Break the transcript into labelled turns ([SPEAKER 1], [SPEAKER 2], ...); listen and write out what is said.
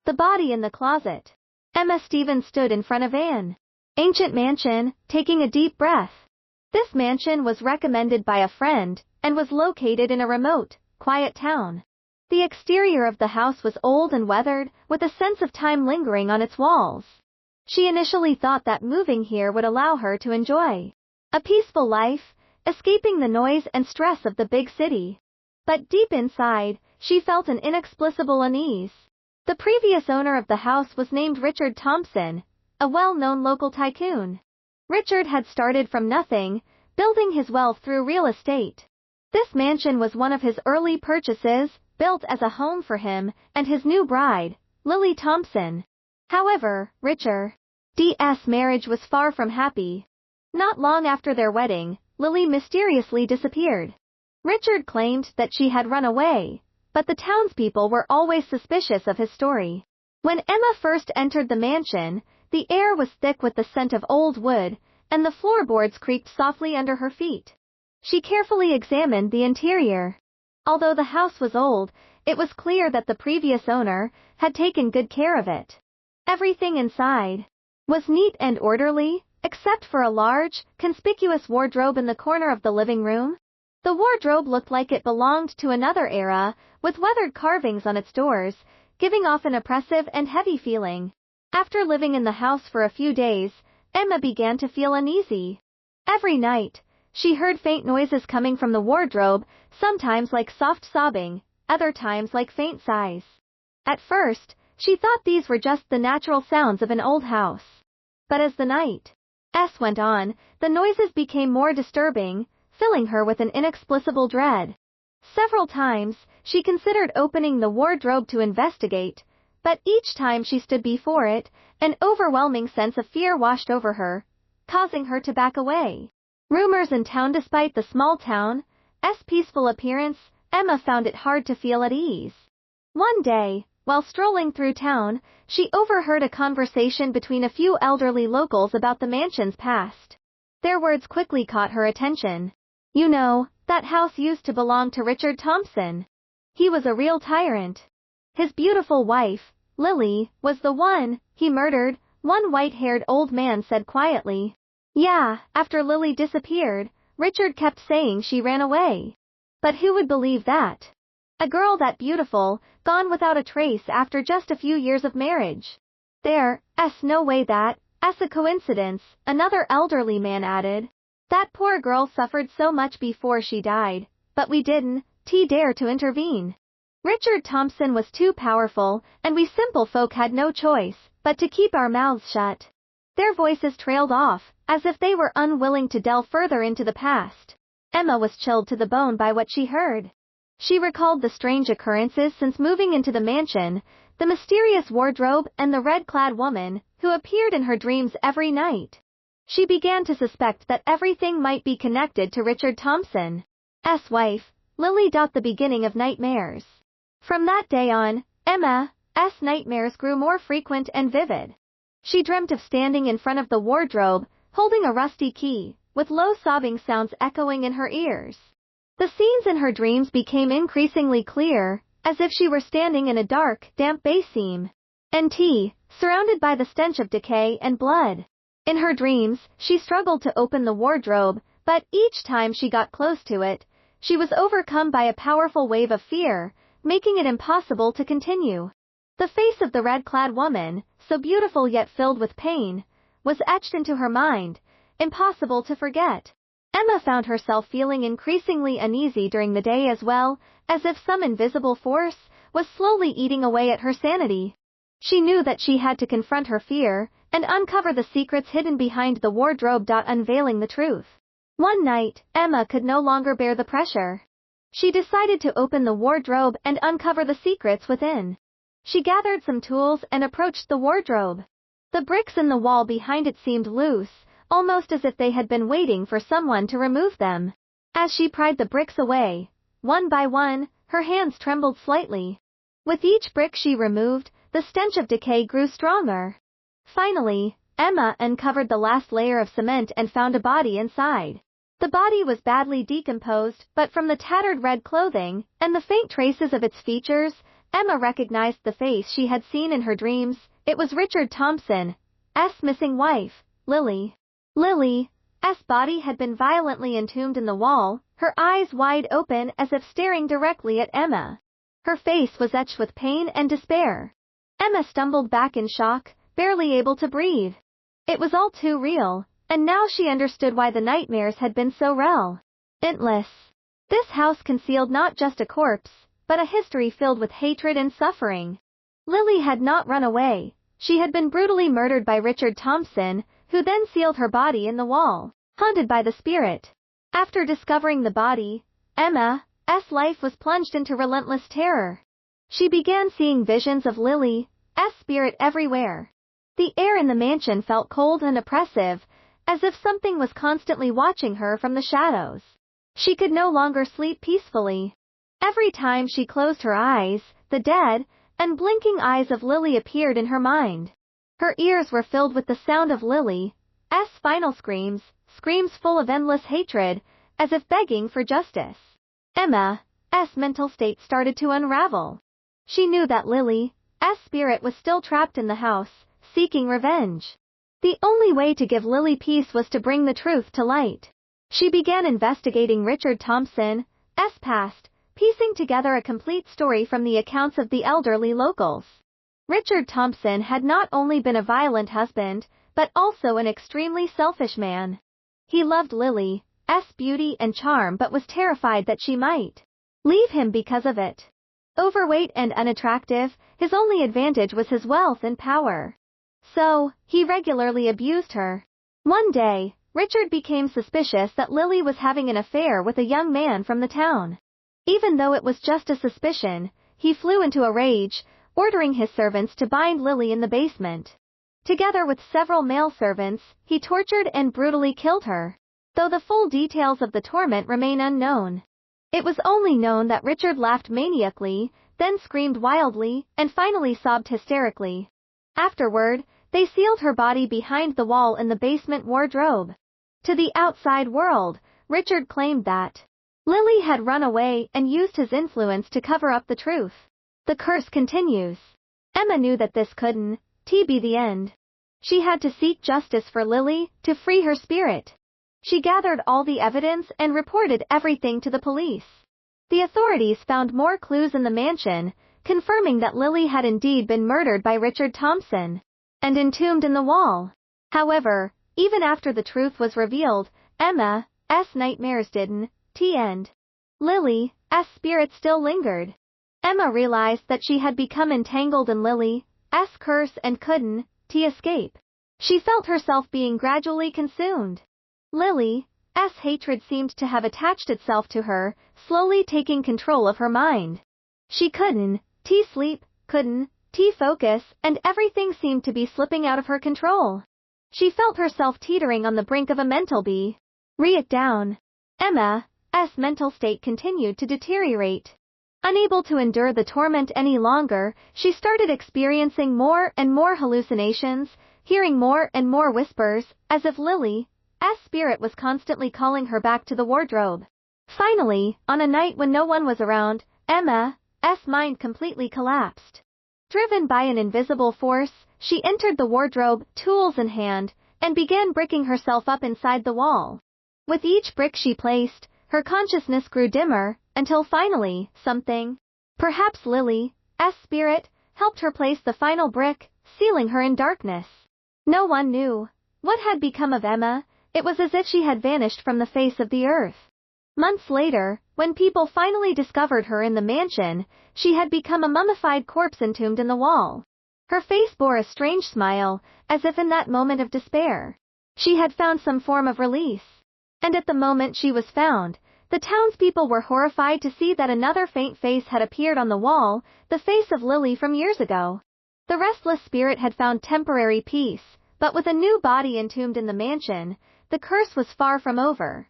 [SPEAKER 1] The body in the closet. Emma Stevens stood in front of an ancient mansion, taking a deep breath. This mansion was recommended by a friend, and was located in a remote, quiet town. The exterior of the house was old and weathered, with a sense of time lingering on its walls. She initially thought that moving here would allow her to enjoy a peaceful life, escaping the noise and stress of the big city. But deep inside, she felt an inexplicable unease. The previous owner of the house was named Richard Thompson, a well-known local tycoon. Richard had started from nothing, building his wealth through real estate. This mansion was one of his early purchases, built as a home for him and his new bride, Lily Thompson. However, Richard's marriage was far from happy. Not long after their wedding, Lily mysteriously disappeared. Richard claimed that she had run away, but the townspeople were always suspicious of his story. When Emma first entered the mansion, the air was thick with the scent of old wood, and the floorboards creaked softly under her feet. She carefully examined the interior. Although the house was old, it was clear that the previous owner had taken good care of it. Everything inside was neat and orderly, except for a large, conspicuous wardrobe in the corner of the living room. The wardrobe looked like it belonged to another era, with weathered carvings on its doors, giving off an oppressive and heavy feeling. After living in the house for a few days, Emma began to feel uneasy. Every night, she heard faint noises coming from the wardrobe, sometimes like soft sobbing, other times like faint sighs. At first, she thought these were just the natural sounds of an old house. But as the night went on, the noises became more disturbing, filling her with an inexplicable dread. Several times, she considered opening the wardrobe to investigate, but each time she stood before it, an overwhelming sense of fear washed over her, causing her to back away. Rumors in town. Despite the small town's peaceful appearance, Emma found it hard to feel at ease. One day, while strolling through town, she overheard a conversation between a few elderly locals about the mansion's past. Their words quickly caught her attention. "You know, that house used to belong to Richard Thompson. He was a real tyrant. His beautiful wife, Lily, was the one he murdered," one white-haired old man said quietly. "Yeah, after Lily disappeared, Richard kept saying she ran away. But who would believe that? A girl that beautiful, gone without a trace after just a few years of marriage. There's no way that's a coincidence," another elderly man added. "That poor girl suffered so much before she died, but we didn't dare to intervene. Richard Thompson was too powerful, and we simple folk had no choice but to keep our mouths shut." Their voices trailed off, as if they were unwilling to delve further into the past. Emma was chilled to the bone by what she heard. She recalled the strange occurrences since moving into the mansion, the mysterious wardrobe and the red-clad woman who appeared in her dreams every night. She began to suspect that everything might be connected to Richard Thompson's wife, Lily. The beginning of nightmares. From that day on, Emma's nightmares grew more frequent and vivid. She dreamt of standing in front of the wardrobe, holding a rusty key, with low sobbing sounds echoing in her ears. The scenes in her dreams became increasingly clear, as if she were standing in a dark, damp bathroom, surrounded by the stench of decay and blood. In her dreams, she struggled to open the wardrobe, but each time she got close to it, she was overcome by a powerful wave of fear, making it impossible to continue. The face of the red-clad woman, so beautiful yet filled with pain, was etched into her mind, impossible to forget. Emma found herself feeling increasingly uneasy during the day, as well, as if some invisible force was slowly eating away at her sanity. She knew that she had to confront her fear and uncover the secrets hidden behind the wardrobe. Unveiling the truth. One night, Emma could no longer bear the pressure. She decided to open the wardrobe and uncover the secrets within. She gathered some tools and approached the wardrobe. The bricks in the wall behind it seemed loose, almost as if they had been waiting for someone to remove them. As she pried the bricks away, one by one, her hands trembled slightly. With each brick she removed, the stench of decay grew stronger. Finally, Emma uncovered the last layer of cement and found a body inside. The body was badly decomposed, but from the tattered red clothing and the faint traces of its features, Emma recognized the face she had seen in her dreams. It was Richard Thompson's missing wife, Lily. Lily's body had been violently entombed in the wall, her eyes wide open as if staring directly at Emma. Her face was etched with pain and despair. Emma stumbled back in shock, barely able to breathe. It was all too real, and now she understood why the nightmares had been so relentless. This house concealed not just a corpse, but a history filled with hatred and suffering. Lily had not run away. She had been brutally murdered by Richard Thompson, who then sealed her body in the wall, haunted by the spirit. After discovering the body, Emma's life was plunged into relentless terror. She began seeing visions of Lily's spirit everywhere. The air in the mansion felt cold and oppressive, as if something was constantly watching her from the shadows. She could no longer sleep peacefully. Every time she closed her eyes, the dead and blinking eyes of Lily appeared in her mind. Her ears were filled with the sound of Lily's final screams, screams full of endless hatred, as if begging for justice. Emma's mental state started to unravel. She knew that Lily's spirit was still trapped in the house, seeking revenge. The only way to give Lily peace was to bring the truth to light. She began investigating Richard Thompson's past, piecing together a complete story from the accounts of the elderly locals. Richard Thompson had not only been a violent husband, but also an extremely selfish man. He loved Lily's beauty and charm but was terrified that she might leave him because of it. Overweight and unattractive, his only advantage was his wealth and power. So, he regularly abused her. One day, Richard became suspicious that Lily was having an affair with a young man from the town. Even though it was just a suspicion, he flew into a rage, ordering his servants to bind Lily in the basement. Together with several male servants, he tortured and brutally killed her. Though the full details of the torment remain unknown. It was only known that Richard laughed maniacally, then screamed wildly, and finally sobbed hysterically. Afterward, they sealed her body behind the wall in the basement wardrobe. To the outside world, Richard claimed that Lily had run away and used his influence to cover up the truth. The curse continues. Emma knew that this couldn't be the end. She had to seek justice for Lily, to free her spirit. She gathered all the evidence and reported everything to the police. The authorities found more clues in the mansion, confirming that Lily had indeed been murdered by Richard Thompson and entombed in the wall. However, even after the truth was revealed, Emma's nightmares didn't end. Lily's spirit still lingered. Emma realized that she had become entangled in Lily's curse and couldn't escape. She felt herself being gradually consumed. Lily's hatred seemed to have attached itself to her, slowly taking control of her mind. She couldn't sleep, couldn't focus, and everything seemed to be slipping out of her control. She felt herself teetering on the brink of a mental breakdown. Emma's mental state continued to deteriorate. Unable to endure the torment any longer, she started experiencing more and more hallucinations, hearing more and more whispers, as if Lily's spirit was constantly calling her back to the wardrobe. Finally, on a night when no one was around, Emma's mind completely collapsed. Driven by an invisible force, she entered the wardrobe, tools in hand, and began bricking herself up inside the wall. With each brick she placed, her consciousness grew dimmer, until finally, something, perhaps Lily's spirit, helped her place the final brick, sealing her in darkness. No one knew what had become of Emma. It was as if she had vanished from the face of the earth. Months later, when people finally discovered her in the mansion, she had become a mummified corpse entombed in the wall. Her face bore a strange smile, as if in that moment of despair, she had found some form of release. And at the moment she was found, the townspeople were horrified to see that another faint face had appeared on the wall, the face of Lily from years ago. The restless spirit had found temporary peace, but with a new body entombed in the mansion, the curse was far from over.